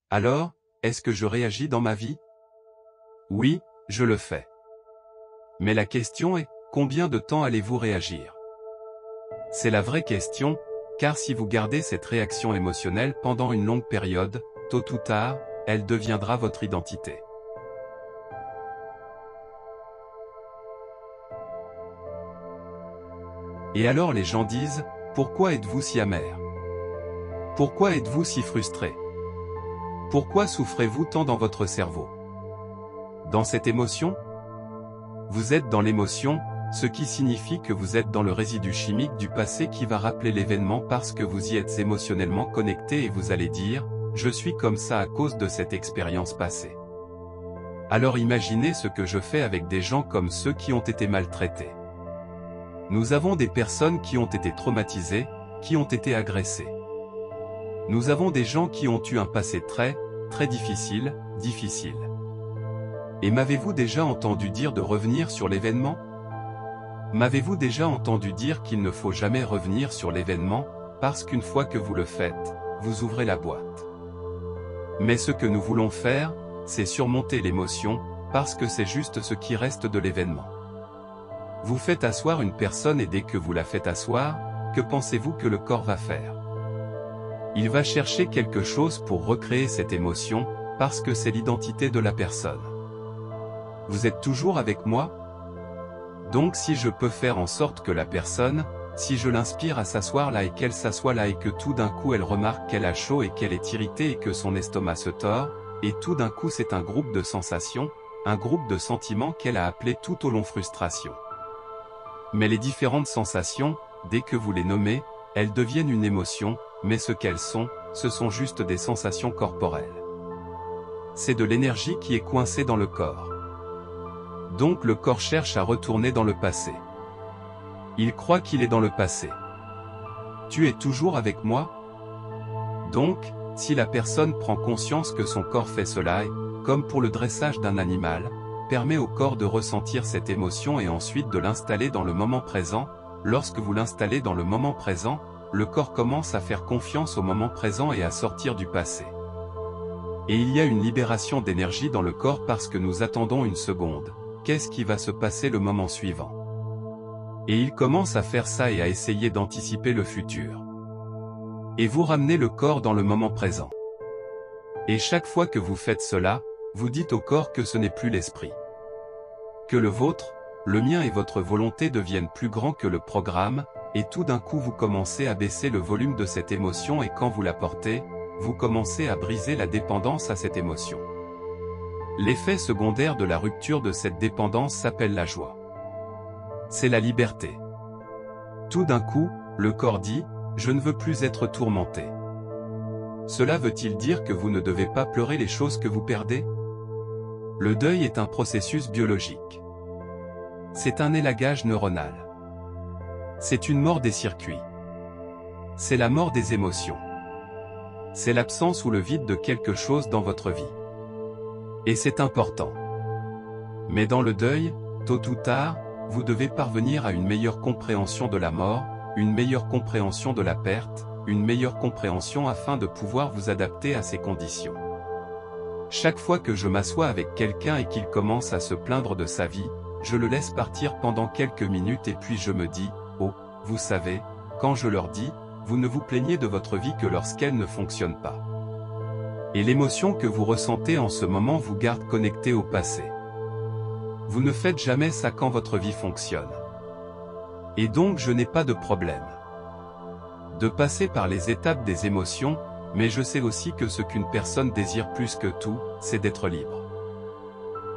Alors, est-ce que je réagis dans ma vie? Oui, je le fais. Mais la question est, combien de temps allez-vous réagir? C'est la vraie question, car si vous gardez cette réaction émotionnelle pendant une longue période, tôt ou tard, elle deviendra votre identité. Et alors les gens disent, pourquoi êtes-vous si amer? Pourquoi êtes-vous si frustré? Pourquoi souffrez-vous tant dans votre cerveau? Dans cette émotion? Vous êtes dans l'émotion, ce qui signifie que vous êtes dans le résidu chimique du passé qui va rappeler l'événement parce que vous y êtes émotionnellement connecté et vous allez dire, je suis comme ça à cause de cette expérience passée. Alors imaginez ce que je fais avec des gens comme ceux qui ont été maltraités. Nous avons des personnes qui ont été traumatisées, qui ont été agressées. Nous avons des gens qui ont eu un passé très difficile. Et m'avez-vous déjà entendu dire de revenir sur l'événement? M'avez-vous déjà entendu dire qu'il ne faut jamais revenir sur l'événement, parce qu'une fois que vous le faites, vous ouvrez la boîte. Mais ce que nous voulons faire, c'est surmonter l'émotion, parce que c'est juste ce qui reste de l'événement. Vous faites asseoir une personne et dès que vous la faites asseoir, que pensez-vous que le corps va faire? Il va chercher quelque chose pour recréer cette émotion, parce que c'est l'identité de la personne. Vous êtes toujours avec moi? Donc si je peux faire en sorte que la personne, si je l'inspire à s'asseoir là et qu'elle s'assoit là et que tout d'un coup elle remarque qu'elle a chaud et qu'elle est irritée et que son estomac se tord, et tout d'un coup c'est un groupe de sensations, un groupe de sentiments qu'elle a appelé tout au long frustration. Mais les différentes sensations, dès que vous les nommez, elles deviennent une émotion, mais ce qu'elles sont, ce sont juste des sensations corporelles. C'est de l'énergie qui est coincée dans le corps. Donc le corps cherche à retourner dans le passé. Il croit qu'il est dans le passé. Tu es toujours avec moi? Donc, si la personne prend conscience que son corps fait cela et, comme pour le dressage d'un animal, permet au corps de ressentir cette émotion et ensuite de l'installer dans le moment présent, lorsque vous l'installez dans le moment présent, le corps commence à faire confiance au moment présent et à sortir du passé. Et il y a une libération d'énergie dans le corps parce que nous attendons une seconde. Qu'est-ce qui va se passer le moment suivant? Et il commence à faire ça et à essayer d'anticiper le futur. Et vous ramenez le corps dans le moment présent. Et chaque fois que vous faites cela, vous dites au corps que ce n'est plus l'esprit. Que le vôtre, le mien et votre volonté deviennent plus grands que le programme, et tout d'un coup vous commencez à baisser le volume de cette émotion et quand vous la portez, vous commencez à briser la dépendance à cette émotion. L'effet secondaire de la rupture de cette dépendance s'appelle la joie. C'est la liberté. Tout d'un coup, le corps dit, je ne veux plus être tourmenté. Cela veut-il dire que vous ne devez pas pleurer les choses que vous perdez? Le deuil est un processus biologique. C'est un élagage neuronal. C'est une mort des circuits. C'est la mort des émotions. C'est l'absence ou le vide de quelque chose dans votre vie. Et c'est important. Mais dans le deuil, tôt ou tard, vous devez parvenir à une meilleure compréhension de la mort, une meilleure compréhension de la perte, une meilleure compréhension afin de pouvoir vous adapter à ces conditions. Chaque fois que je m'assois avec quelqu'un et qu'il commence à se plaindre de sa vie, je le laisse partir pendant quelques minutes et puis je me dis, oh, vous savez, quand je leur dis, vous ne vous plaignez de votre vie que lorsqu'elle ne fonctionne pas. Et l'émotion que vous ressentez en ce moment vous garde connecté au passé. Vous ne faites jamais ça quand votre vie fonctionne. Et donc je n'ai pas de problème de passer par les étapes des émotions, mais je sais aussi que ce qu'une personne désire plus que tout, c'est d'être libre.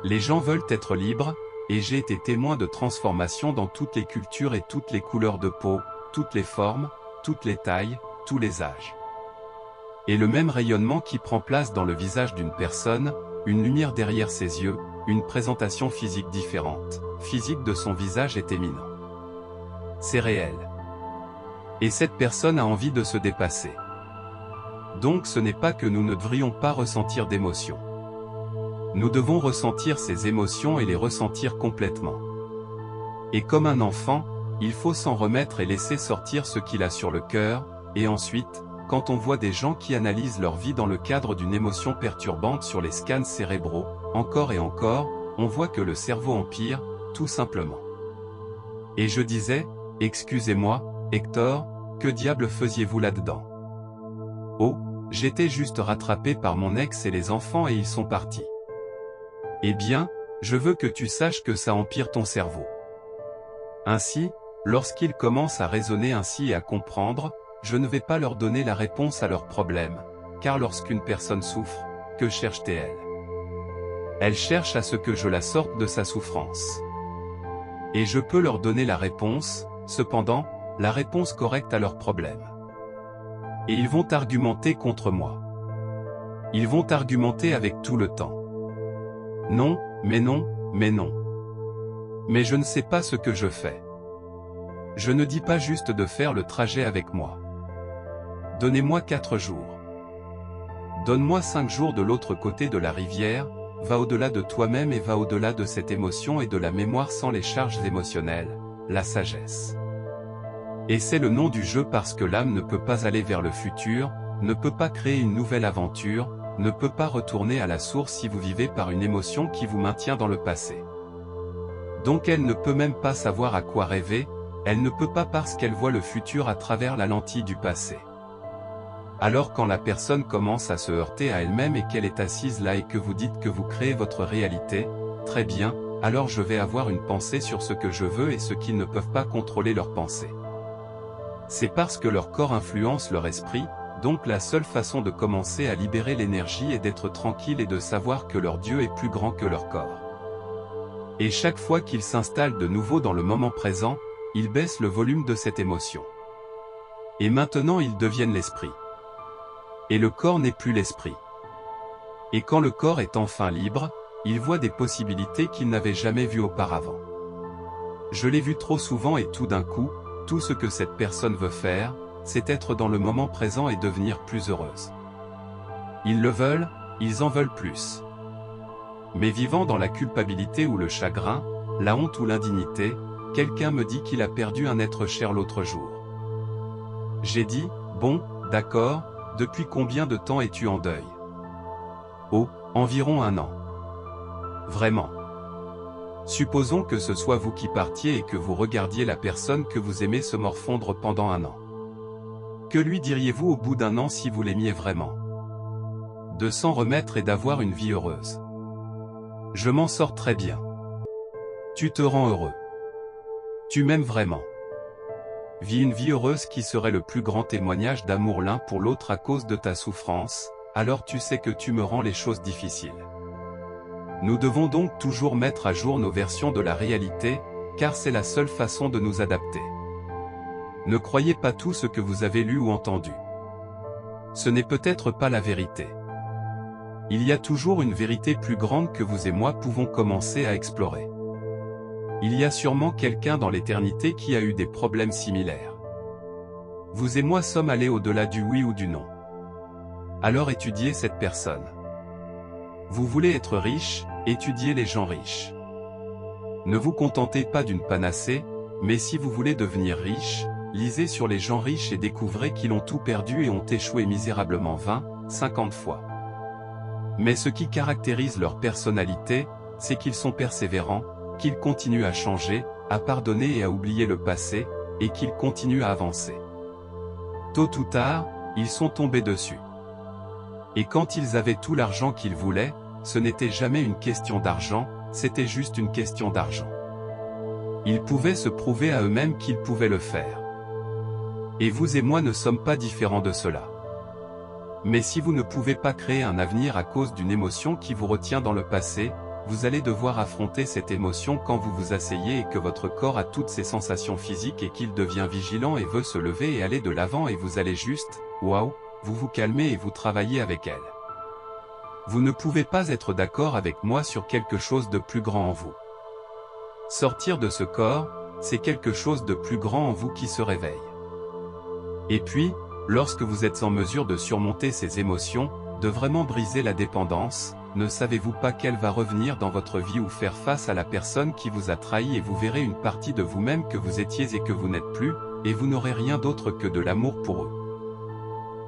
Les gens veulent être libres, et j'ai été témoin de transformations dans toutes les cultures et toutes les couleurs de peau, toutes les formes, toutes les tailles, tous les âges. Et le même rayonnement qui prend place dans le visage d'une personne, une lumière derrière ses yeux, une présentation physique différente, physique de son visage est éminent. C'est réel. Et cette personne a envie de se dépasser. Donc ce n'est pas que nous ne devrions pas ressentir d'émotions. Nous devons ressentir ces émotions et les ressentir complètement. Et comme un enfant, il faut s'en remettre et laisser sortir ce qu'il a sur le cœur, et ensuite, quand on voit des gens qui analysent leur vie dans le cadre d'une émotion perturbante sur les scans cérébraux, encore et encore, on voit que le cerveau empire, tout simplement. Et je disais, excusez-moi, Hector, que diable faisiez-vous là-dedans? Oh, j'étais juste rattrapé par mon ex et les enfants et ils sont partis. Eh bien, je veux que tu saches que ça empire ton cerveau. Ainsi, lorsqu'ils commencent à raisonner ainsi et à comprendre, je ne vais pas leur donner la réponse à leurs problèmes, car lorsqu'une personne souffre, que cherche-t-elle? Elle cherche à ce que je la sorte de sa souffrance. Et je peux leur donner la réponse, cependant, la réponse correcte à leurs problèmes. Et ils vont argumenter contre moi. Ils vont argumenter avec tout le temps. Non, mais non, mais non. Mais je ne sais pas ce que je fais. Je ne dis pas juste de faire le trajet avec moi. Donnez-moi 4 jours. Donne-moi 5 jours de l'autre côté de la rivière, va au-delà de toi-même et va au-delà de cette émotion et de la mémoire sans les charges émotionnelles, la sagesse. Et c'est le nom du jeu parce que l'âme ne peut pas aller vers le futur, ne peut pas créer une nouvelle aventure, ne peut pas retourner à la source si vous vivez par une émotion qui vous maintient dans le passé. Donc elle ne peut même pas savoir à quoi rêver, elle ne peut pas parce qu'elle voit le futur à travers la lentille du passé. Alors quand la personne commence à se heurter à elle-même et qu'elle est assise là et que vous dites que vous créez votre réalité, très bien, alors je vais avoir une pensée sur ce que je veux et ce qu'ils ne peuvent pas contrôler leur pensée. C'est parce que leur corps influence leur esprit, donc la seule façon de commencer à libérer l'énergie est d'être tranquille et de savoir que leur Dieu est plus grand que leur corps. Et chaque fois qu'ils s'installent de nouveau dans le moment présent, ils baissent le volume de cette émotion. Et maintenant ils deviennent l'esprit. Et le corps n'est plus l'esprit. Et quand le corps est enfin libre, il voit des possibilités qu'il n'avait jamais vues auparavant. Je l'ai vu trop souvent et tout d'un coup, tout ce que cette personne veut faire, c'est être dans le moment présent et devenir plus heureuse. Ils le veulent, ils en veulent plus. Mais vivant dans la culpabilité ou le chagrin, la honte ou l'indignité, quelqu'un me dit qu'il a perdu un être cher l'autre jour. J'ai dit, bon, d'accord, depuis combien de temps es-tu en deuil? Oh, environ 1 an. Vraiment. Supposons que ce soit vous qui partiez et que vous regardiez la personne que vous aimez se morfondre pendant 1 an. Que lui diriez-vous au bout d'1 an si vous l'aimiez vraiment? De s'en remettre et d'avoir une vie heureuse. Je m'en sors très bien. Tu te rends heureux. Tu m'aimes vraiment. Vis une vie heureuse qui serait le plus grand témoignage d'amour l'un pour l'autre à cause de ta souffrance, alors tu sais que tu me rends les choses difficiles. Nous devons donc toujours mettre à jour nos versions de la réalité, car c'est la seule façon de nous adapter. Ne croyez pas tout ce que vous avez lu ou entendu. Ce n'est peut-être pas la vérité. Il y a toujours une vérité plus grande que vous et moi pouvons commencer à explorer. Il y a sûrement quelqu'un dans l'éternité qui a eu des problèmes similaires. Vous et moi sommes allés au-delà du oui ou du non. Alors étudiez cette personne. Vous voulez être riche, étudiez les gens riches. Ne vous contentez pas d'une panacée, mais si vous voulez devenir riche, lisez sur les gens riches et découvrez qu'ils ont tout perdu et ont échoué misérablement 20, 50 fois. Mais ce qui caractérise leur personnalité, c'est qu'ils sont persévérants, qu'ils continuent à changer, à pardonner et à oublier le passé, et qu'ils continuent à avancer. Tôt ou tard, ils sont tombés dessus. Et quand ils avaient tout l'argent qu'ils voulaient, ce n'était jamais une question d'argent, c'était juste une question d'argent. Ils pouvaient se prouver à eux-mêmes qu'ils pouvaient le faire. Et vous et moi ne sommes pas différents de cela. Mais si vous ne pouvez pas créer un avenir à cause d'une émotion qui vous retient dans le passé, vous allez devoir affronter cette émotion quand vous vous asseyez et que votre corps a toutes ses sensations physiques et qu'il devient vigilant et veut se lever et aller de l'avant et vous allez juste, waouh, vous vous calmez et vous travaillez avec elle. Vous ne pouvez pas être d'accord avec moi sur quelque chose de plus grand en vous. Sortir de ce corps, c'est quelque chose de plus grand en vous qui se réveille. Et puis, lorsque vous êtes en mesure de surmonter ces émotions, de vraiment briser la dépendance, ne savez-vous pas qu'elle va revenir dans votre vie ou faire face à la personne qui vous a trahi et vous verrez une partie de vous-même que vous étiez et que vous n'êtes plus, et vous n'aurez rien d'autre que de l'amour pour eux.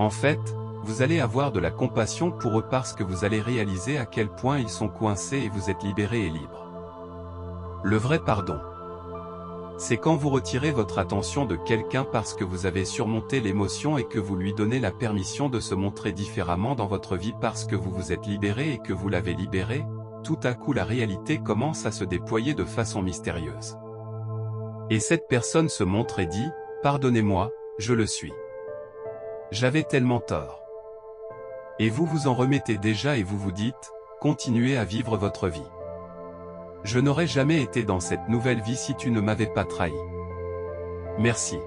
En fait, vous allez avoir de la compassion pour eux parce que vous allez réaliser à quel point ils sont coincés et vous êtes libéré et libre. Le vrai pardon. C'est quand vous retirez votre attention de quelqu'un parce que vous avez surmonté l'émotion et que vous lui donnez la permission de se montrer différemment dans votre vie parce que vous vous êtes libéré et que vous l'avez libéré, tout à coup la réalité commence à se déployer de façon mystérieuse. Et cette personne se montre et dit, « Pardonnez-moi, je le suis. J'avais tellement tort. » Et vous vous en remettez déjà et vous vous dites, « Continuez à vivre votre vie. Je n'aurais jamais été dans cette nouvelle vie si tu ne m'avais pas trahi. Merci. »